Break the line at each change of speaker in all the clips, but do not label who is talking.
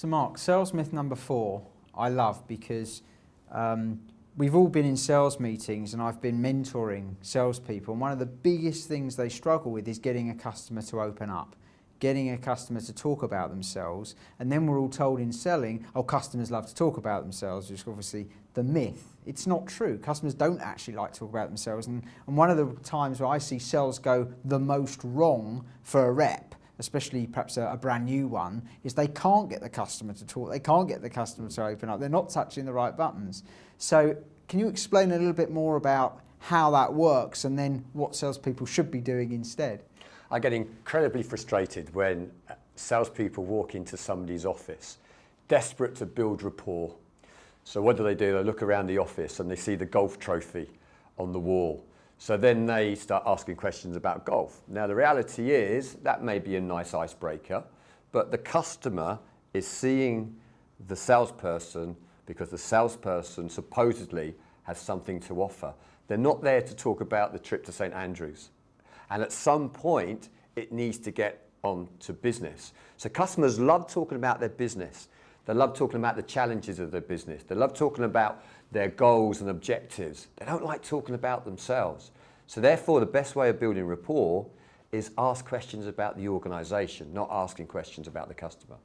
So Mark, sales myth number 4, I love because we've all been in sales meetings and I've been mentoring salespeople, and one of the biggest things they struggle with is getting a customer to open up, getting a customer to talk about themselves. And then we're all told in selling, oh, customers love to talk about themselves, which is obviously the myth. It's not true. Customers don't actually like to talk about themselves. And one of the times where I see sales go the most wrong for a rep, especially perhaps a brand new one, is they can't get the customer to talk, they can't get the customer to open up, they're not touching the right buttons. So can you explain a little bit more about how that works and then what salespeople should be doing instead?
I get incredibly frustrated when salespeople walk into somebody's office, desperate to build rapport. So what do? They look around the office and they see the golf trophy on the wall. So then they start asking questions about golf. Now the reality is that may be a nice icebreaker, but the customer is seeing the salesperson because the salesperson supposedly has something to offer. They're not there to talk about the trip to St. Andrews. And at some point, it needs to get on to business. So customers love talking about their business. They love talking about the challenges of their business. They love talking about their goals and objectives. They don't like talking about themselves. So therefore, the best way of building rapport is ask questions about the organisation, not asking questions about the customer.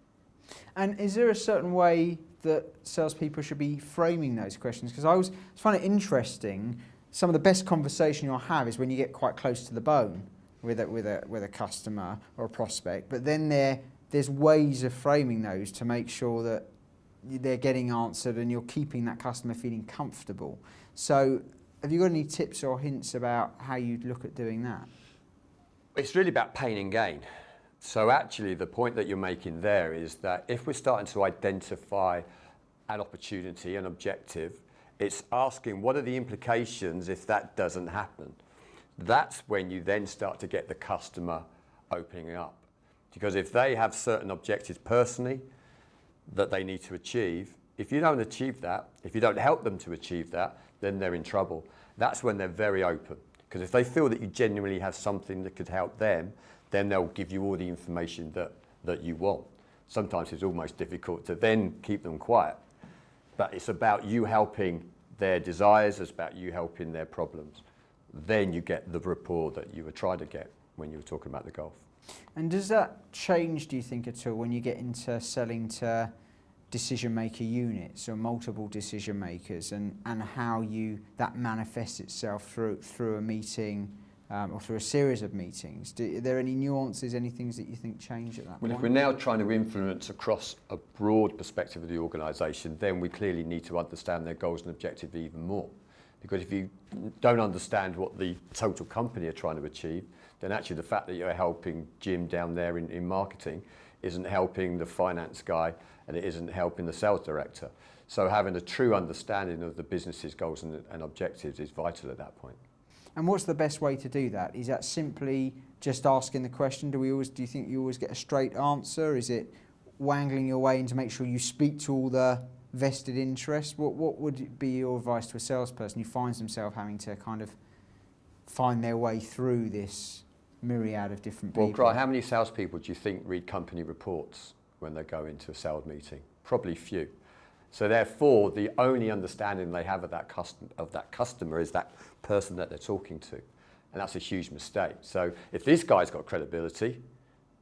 And is there a certain way that salespeople should be framing those questions? Because I always find it interesting. Some of the best conversation you'll have is when you get quite close to the bone with a customer or a prospect. But then there's ways of framing those to make sure that they're getting answered and you're keeping that customer feeling comfortable. So have you got any tips or hints about how you'd look at doing that?
It's really about pain and gain. So actually the point that you're making there is that if we're starting to identify an opportunity, an objective, it's asking what are the implications if that doesn't happen. That's when you then start to get the customer opening up. Because if they have certain objectives personally that they need to achieve, if you don't achieve that, if you don't help them to achieve that, then they're in trouble. That's when they're very open. Because if they feel that you genuinely have something that could help them, then they'll give you all the information that you want. Sometimes it's almost difficult to then keep them quiet. But it's about you helping their desires, it's about you helping their problems. Then you get the rapport that you were trying to get when you were talking about the golf.
And does that change, do you think, at all when you get into selling to decision maker units or multiple decision makers, and how that manifests itself through a meeting or through a series of meetings? Are there any nuances, any things that you think change at that point?
Well, if we're now trying to influence across a broad perspective of the organisation, then we clearly need to understand their goals and objectives even more. Because if you don't understand what the total company are trying to achieve, then actually the fact that you're helping Jim down there in marketing isn't helping the finance guy and it isn't helping the sales director. So having a true understanding of the business's goals and objectives is vital at that point.
And what's the best way to do that? Is that simply just asking the question? Do you think you always get a straight answer? Is it wangling your way in to make sure you speak to all the vested interests? What would be your advice to a salesperson who finds themselves having to kind of find their way through this myriad of different people?
Well, Grant, how many salespeople do you think read company reports when they go into a sales meeting? Probably few. So therefore, the only understanding they have of that customer is that person that they're talking to. And that's a huge mistake. So if this guy's got credibility,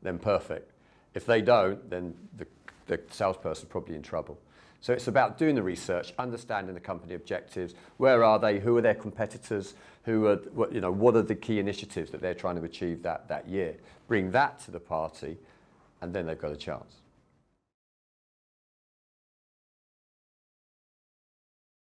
then perfect. If they don't, then the salesperson's probably in trouble. So it's about doing the research, understanding the company objectives, where are they, who are their competitors, what are the key initiatives that they're trying to achieve that year. Bring that to the party, and then they've got a chance.